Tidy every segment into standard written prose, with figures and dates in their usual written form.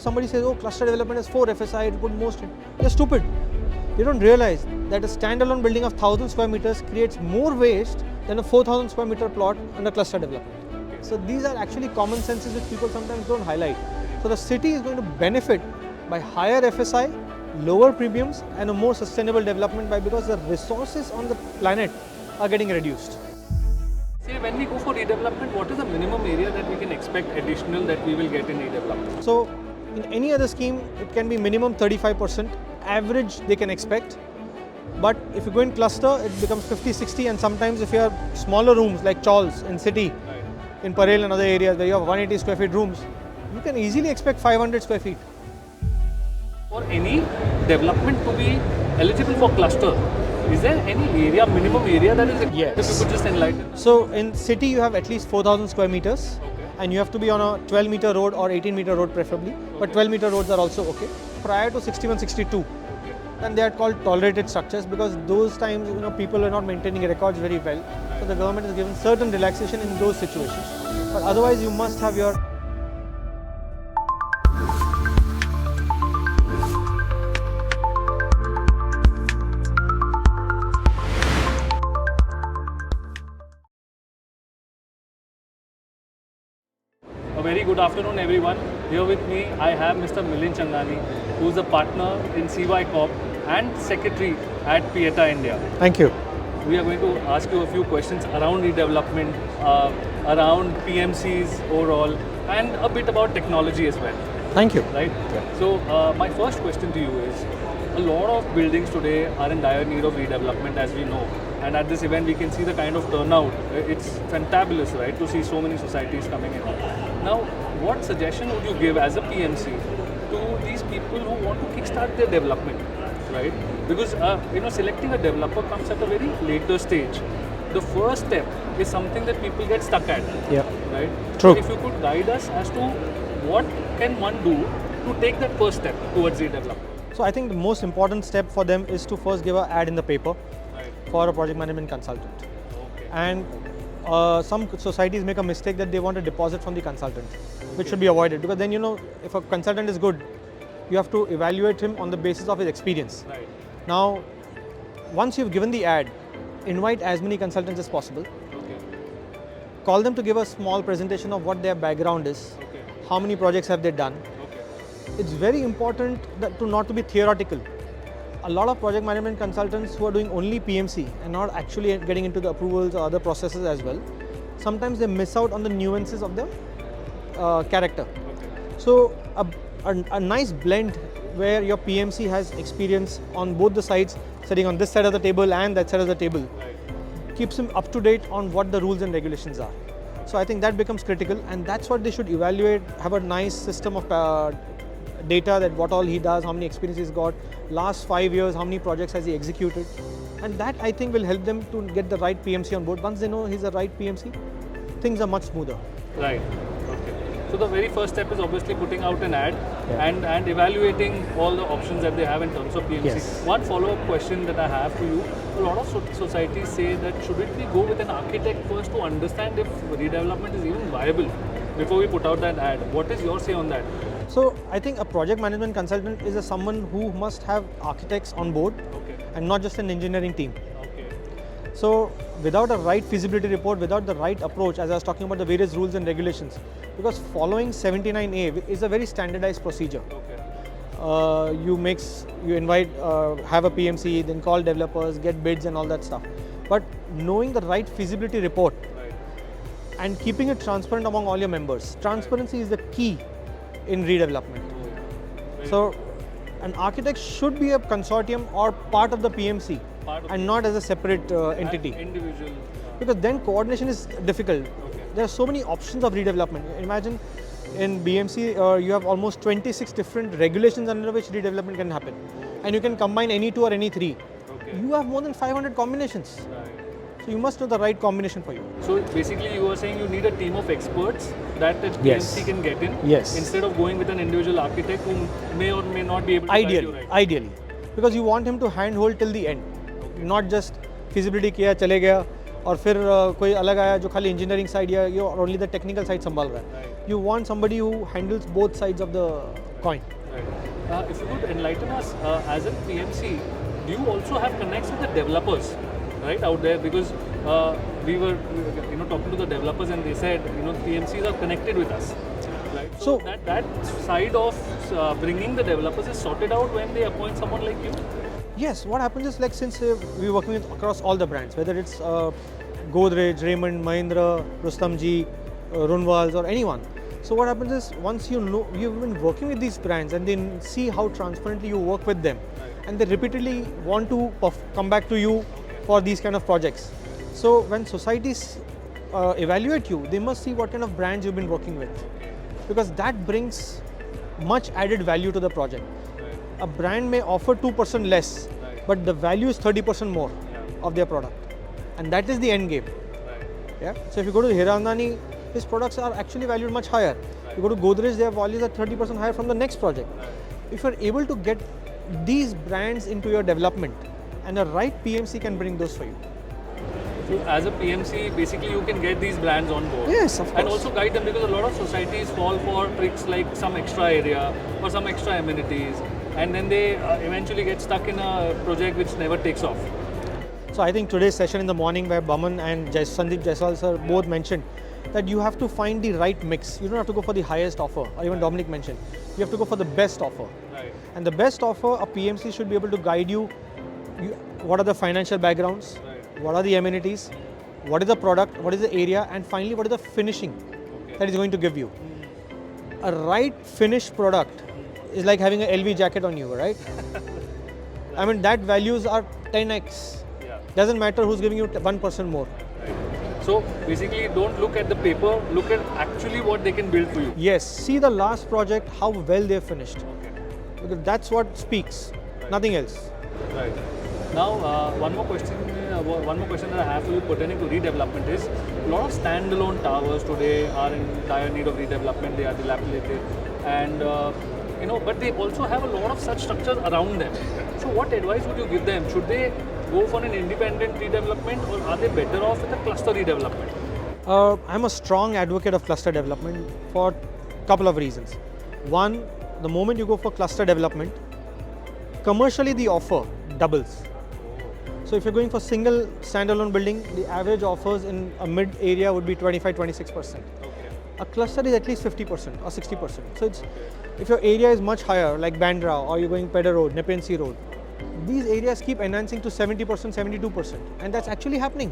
somebody says, oh, cluster development is 4 FSI, it put most. They're stupid. They don't realize that a standalone building of 1,000 square meters creates more waste than a 4,000 square meter plot under cluster development. So these are actually common senses which people sometimes don't highlight. So the city is going to benefit by higher FSI, lower premiums and a more sustainable development because the resources on the planet are getting reduced. See, when we go for redevelopment, what is the minimum area that we can expect additional that we will get in redevelopment? So in any other scheme, it can be minimum 35%. Average they can expect. But if you go in cluster, it becomes 50, 60 and sometimes if you have smaller rooms like Chawls in city, in Parel and other areas where you have 180 square feet rooms, you can easily expect 500 square feet. For any development to be eligible for cluster, is there any area, minimum area that is required? Yes. If you could just enlighten. So in city you have at least 4,000 square meters and you have to be on a 12 meter road or 18 meter road preferably, but 12 meter roads are also okay. Prior to 61, 62, and they are called tolerated structures because those times people are not maintaining records very well. So the government has given certain relaxation in those situations. But otherwise you must have your A very good afternoon everyone. Here with me I have Mr. Milind Changani, who is a partner in CY Corp and Secretary at PEATA India. Thank you. We are going to ask you a few questions around redevelopment, around PMCs overall and a bit about technology as well. Thank you. Right? Yeah. So my first question to you is, a lot of buildings today are in dire need of redevelopment as we know. And at this event we can see the kind of turnout. It's fantabulous, right, to see so many societies coming in. Now, what suggestion would you give as a PMC to these people who want to kickstart their development, right? Because selecting a developer comes at a very later stage. The first step is something that people get stuck at, right? True. So if you could guide us as to what can one do to take that first step towards redevelopment. So I think the most important step for them is to first give an ad in the paper for a project management consultant. Okay. And some societies make a mistake that they want a deposit from the consultant, which should be avoided because then if a consultant is good, you have to evaluate him on the basis of his experience. Right. Now, once you've given the ad, invite as many consultants as possible. Okay. Call them to give a small presentation of what their background is, how many projects have they done. It's very important to not to be theoretical. A lot of project management consultants who are doing only PMC and not actually getting into the approvals or other processes as well, sometimes they miss out on the nuances of the character. So a nice blend where your PMC has experience on both the sides, sitting on this side of the table and that side of the table, keeps him up to date on what the rules and regulations are. So I think that becomes critical and that's what they should evaluate, have a nice system of data that what all he does, how many experience he's got, last 5 years, how many projects has he executed, and that I think will help them to get the right PMC on board. Once they know he's the right PMC, things are much smoother. Right. Okay. So the very first step is obviously putting out an ad and evaluating all the options that they have in terms of PMC. Yes. One follow-up question that I have for you, a lot of societies say that shouldn't we go with an architect first to understand if redevelopment is even viable before we put out that ad? What is your say on that? So I think a project management consultant is someone who must have architects on board and not just an engineering team. So without a right feasibility report, without the right approach, as I was talking about the various rules and regulations, because following 79A is a very standardized procedure. You invite, have a PMC, then call developers, get bids and all that stuff. But knowing the right feasibility report and keeping it transparent among all your members. Transparency is the key in redevelopment. So an architect should be a consortium or part of the PMC and not as a separate entity. Individual. Because then coordination is difficult. There are so many options of redevelopment. Imagine in BMC you have almost 26 different regulations under which redevelopment can happen. And you can combine any 2 or any 3. You have more than 500 combinations. So you must know the right combination for you. So basically you are saying you need a team of experts that the PMC can get in instead of going with an individual architect who may or may not be able to guide you right. Ideally. Because you want him to handhold till the end. Not just feasibility किया चले गया और फिर कोई अलग आया जो खाली engineering side या only the technical side संभाल रहा है. You want somebody who handles both sides of the coin. Right. If you could enlighten us, as a PMC, do you also have connects with the developers, right, out there? Because we were, talking to the developers, and they said, PMCs are connected with us, right? So that side of bringing the developers is sorted out when they appoint someone like you. Yes, what happens is, like, since we're working with across all the brands, whether it's Godrej, Raymond, Mahindra, Rustomji, Runwals, or anyone. So what happens is, once you know you've been working with these brands and they see how transparently you work with them, and they repeatedly want to come back to you for these kind of projects. So when societies evaluate you, they must see what kind of brands you've been working with, because that brings much added value to the project. A brand may offer 2% less, but the value is 30% more of their product, and that is the end game. Yeah. So if you go to Hirandani, his products are actually valued much higher. You go to Godrej, their values are 30% higher from the next project. If you're able to get these brands into your development, and a right PMC can bring those for you. So as a PMC, basically you can get these brands on board. Yes, of course. And also guide them, because a lot of societies fall for tricks like some extra area or some extra amenities, and then they eventually get stuck in a project which never takes off. So I think today's session in the morning, where Baman and Sandeep Jaiswal sir both mentioned that you have to find the right mix. You don't have to go for the highest offer, or even Dominic mentioned, you have to go for the best offer. Right. And the best offer, a PMC should be able to guide you. What are the financial backgrounds? Right. What are the amenities? What is the product? What is the area? And finally, what is the finishing that is going to give you? A right finished product is like having an LV jacket on you, right? I mean, that values are 10x. Yeah. Doesn't matter who's giving you 1% more. Right. So basically, don't look at the paper, look at actually what they can build for you. Yes, see the last project, how well they've finished. Okay. Because that's what speaks, nothing else. Right. Now, one more question that I have for you pertaining to redevelopment is, a lot of standalone towers today are in dire need of redevelopment. They are dilapidated, and but they also have a lot of such structures around them. So, what advice would you give them? Should they go for an independent redevelopment, or are they better off with a cluster redevelopment? I'm a strong advocate of cluster development for a couple of reasons. One, the moment you go for cluster development, commercially the offer doubles. So if you're going for single standalone building, the average offers in a mid area would be 25-26%. Okay. A cluster is at least 50% or 60%. So if your area is much higher, like Bandra, or you're going Pedder Road, Nepean Sea Road, these areas keep enhancing to 70%, 72%, and that's actually happening.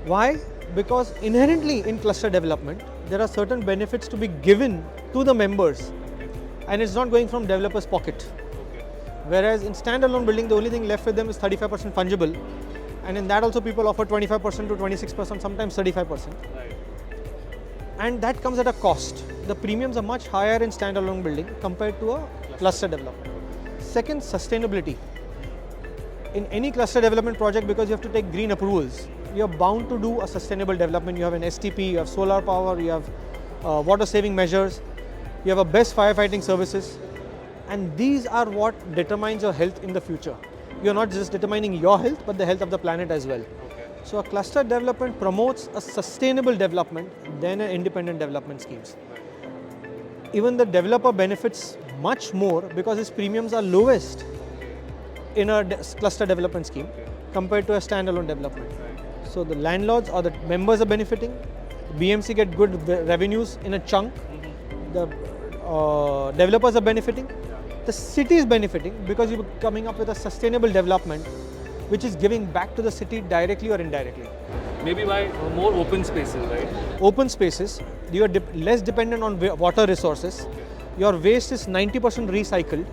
Why? Because inherently in cluster development, there are certain benefits to be given to the members, and it's not going from developer's pocket. Whereas in standalone building, the only thing left with them is 35% fungible, and in that also people offer 25% to 26%, sometimes 35%. Right. And that comes at a cost. The premiums are much higher in standalone building compared to a cluster development. Second, sustainability. In any cluster development project, because you have to take green approvals, you're bound to do a sustainable development. You have an STP, you have solar power, you have water saving measures, you have a best firefighting services. And these are what determines your health in the future. You're not just determining your health, but the health of the planet as well. Okay. So a cluster development promotes a sustainable development than an independent development schemes. Right. Even the developer benefits much more because his premiums are lowest in a cluster development scheme compared to a standalone development. Right. So the landlords or the members are benefiting, BMC get good revenues in a chunk, the developers are benefiting, the city is benefiting because you're coming up with a sustainable development which is giving back to the city directly or indirectly. Maybe by more open spaces, right? Open spaces, you are less dependent on water resources. Your waste is 90% recycled,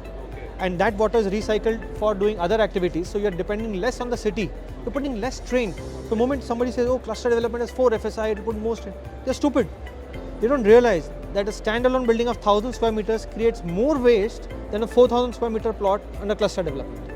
and that water is recycled for doing other activities. So you're depending less on the city. You're putting less strain. The moment somebody says, oh, cluster development has 4 FSI, it put more strain. They're stupid. They don't realize that a standalone building of 1,000 square meters creates more waste than a 4,000 square meter plot under cluster development.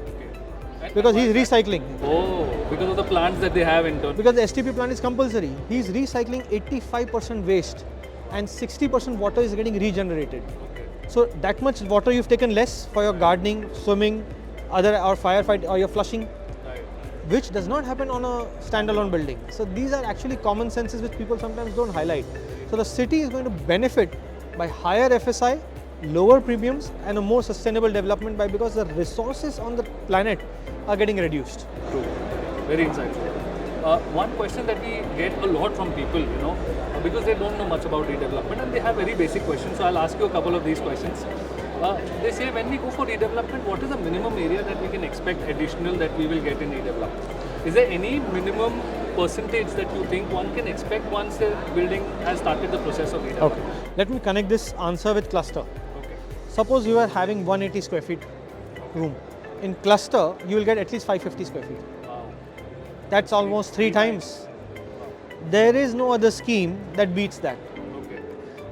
Okay. Because he's recycling. Oh, because of the plants that they have in turn. Because the STP plant is compulsory. He's recycling 85% waste and 60% water is getting regenerated. Okay. So that much water you've taken less for your gardening, swimming, or firefight, or your flushing, Right. which does not happen on a standalone building. So these are actually common senses which people sometimes don't highlight. So the city is going to benefit by higher FSI lower premiums and a more sustainable development because the resources on the planet are getting reduced. True. Very insightful. One question that we get a lot from people, because they don't know much about redevelopment and they have very basic questions. So I'll ask you a couple of these questions. They say when we go for redevelopment, what is the minimum area that we can expect additional that we will get in redevelopment? Is there any minimum percentage that you think one can expect once the building has started the process of redevelopment? Okay. Let me connect this answer with cluster. Okay. Suppose you are having 180 square feet room. In cluster, you will get at least 550 square feet. Wow. That's almost three times. There is no other scheme that beats that. Okay.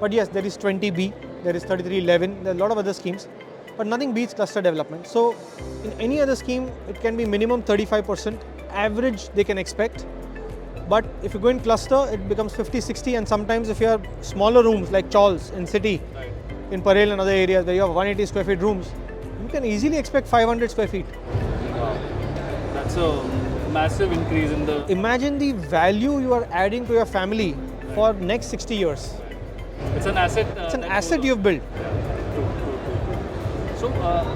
But yes, there is 20B, there is 3311, there are a lot of other schemes, but nothing beats cluster development. So in any other scheme, it can be minimum 35%, average they can expect. But if you go in cluster, it becomes 50, 60, and sometimes if you have smaller rooms like Chawls in city, Right. in Parel and other areas where you have 180 square feet rooms, you can easily expect 500 square feet. Wow. That's a massive increase in the... Imagine the value you are adding to your family for next 60 years. It's an asset. It's an that asset goes you've built. on. True. So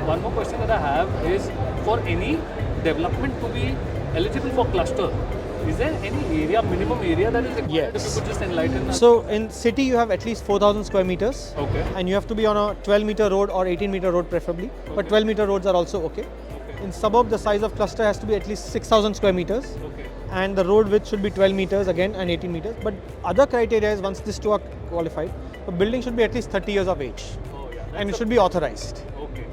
one more question that I have is, for any development to be eligible for cluster, is there any area, minimum area that is required? Yes. If you could just enlighten us. So in city you have at least 4,000 square meters. Okay. And you have to be on a 12 meter road or 18 meter road preferably. But 12 meter roads are also okay. In suburb, the size of cluster has to be at least 6,000 square meters. Okay. And the road width should be 12 meters again and 18 meters. But other criteria is, once these two are qualified, the building should be at least 30 years of age. Oh yeah. And it should be authorized. Okay.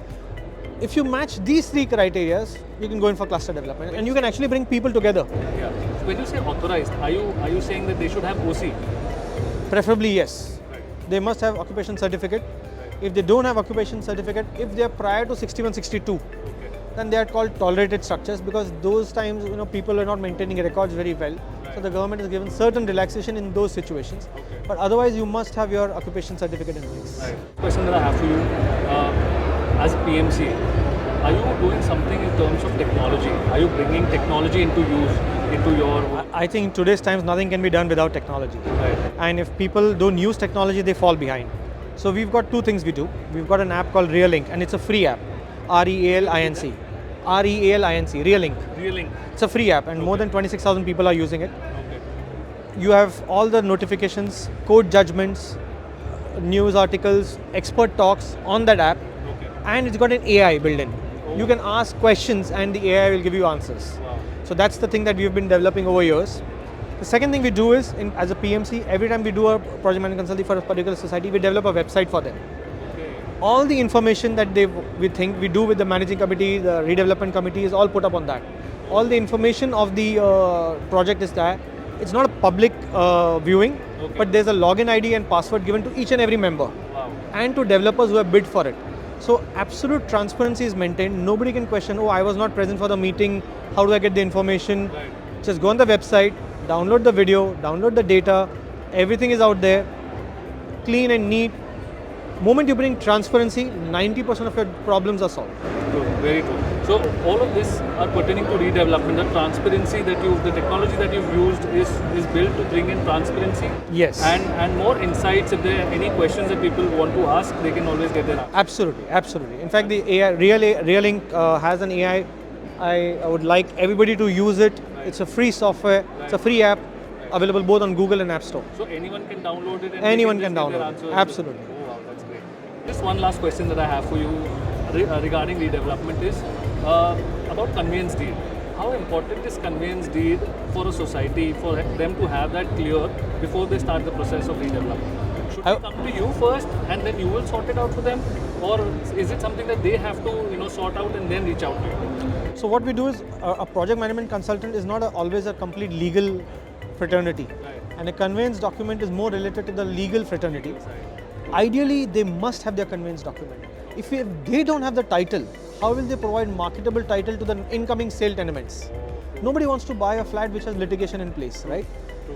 If you match these three criteria, you can go in for cluster development. And you can actually bring people together. Yeah. So when you say authorized, are you saying that they should have OC? Preferably yes. Right. They must have occupation certificate. If they don't have occupation certificate, if they are prior to 61, 62, Okay. then they are called tolerated structures, because those times people are not maintaining records very well. So the government has given certain relaxation in those situations. Okay. But otherwise, you must have your occupation certificate in place. Right. Question that I have for you, as a PMC, are you doing something in terms of technology? Are you bringing technology into use into your work? I think in today's times, nothing can be done without technology. Right. And if people don't use technology, they fall behind. So we've got two things we do. We've got an app called Realink, and it's a free app. REALINC. REALINC, Realink. Realink. It's a free app, and more than 26,000 people are using it. Okay. You have all the notifications, court judgments, news articles, expert talks on that app, Okay. and it's got an AI built in. Oh. You can ask questions and the AI will give you answers. Wow. So that's the thing that we've been developing over years. The second thing we do is, as a PMC, every time we do a project management consulting for a particular society, we develop a website for them. Okay. All the information that we think we do with the managing committee, the redevelopment committee, is all put up on that. All the information of the project is there. It's not a public viewing, Okay. but there's a login ID and password given to each and every member, Wow. and to developers who have bid for it. So absolute transparency is maintained. Nobody can question, oh, I was not present for the meeting, how do I get the information? Right. Just go on the website, download the video, download the data, everything is out there, clean and neat. Moment you bring transparency, 90% of your problems are solved. True. Very true. So all of this are pertaining to redevelopment. The transparency that the technology that you've used is built to bring in transparency. Yes. And more insights. If there are any questions that people want to ask, they can always get their answers. Absolutely, absolutely. In fact, the AI, Realink has an AI. I would like everybody to use it. Right. It's a free software. It's a free app, available both on Google and App Store. So anyone can download it and Anyone they can just get their download it. answers. Absolutely. Oh wow, that's great. Just one last question that I have for you regarding redevelopment is about conveyance deed. How important is conveyance deed for a society, for them to have that clear before they start the process of redevelopment? Should they come to you first and then you will sort it out for them, or is it something that they have to sort out and then reach out to you? So what we do is, a project management consultant is not always a complete legal fraternity. Right. And a conveyance document is more related to the legal fraternity. Right. Ideally, they must have their conveyance document. If they don't have the title, how will they provide marketable title to the incoming sale tenements? Nobody wants to buy a flat which has litigation in place, right?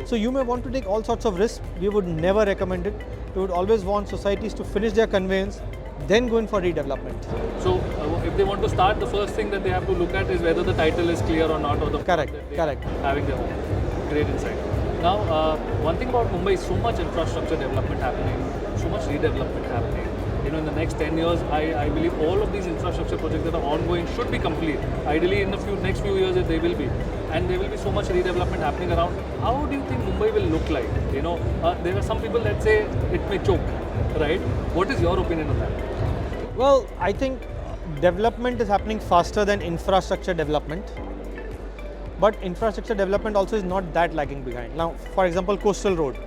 So you may want to take all sorts of risks. We would never recommend it. We would always want societies to finish their conveyance, then go in for redevelopment. So if they want to start, the first thing that they have to look at is whether the title is clear or not, or the Correct, that they correct. are having their home. Great insight. Now, one thing about Mumbai is so much infrastructure development happening, so much redevelopment happening. in the next 10 years, I believe all of these infrastructure projects that are ongoing should be complete. Ideally, in the next few years, they will be. And there will be so much redevelopment happening around. How do you think Mumbai will look like? There are some people that say it may choke, right? What is your opinion on that? Well, I think development is happening faster than infrastructure development. But infrastructure development also is not that lagging behind. Now, for example, coastal road.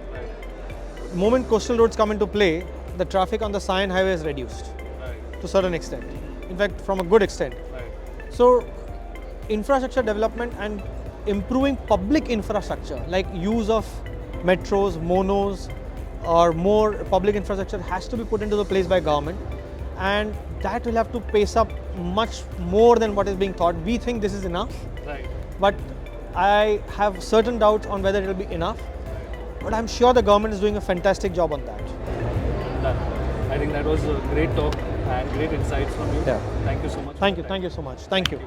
The moment coastal roads come into play, the traffic on the Skyline highway is reduced to a certain extent. In fact, from a good extent. So, infrastructure development and improving public infrastructure like use of metros, monos, or more public infrastructure has to be put into the place by government, and that will have to pace up much more than what is being thought. We think this is enough, but I have certain doubts on whether it will be enough. But I'm sure the government is doing a fantastic job on that. I think that was a great talk and great insights from you. Yeah. Thank you so much. Thank you so much. Thank you.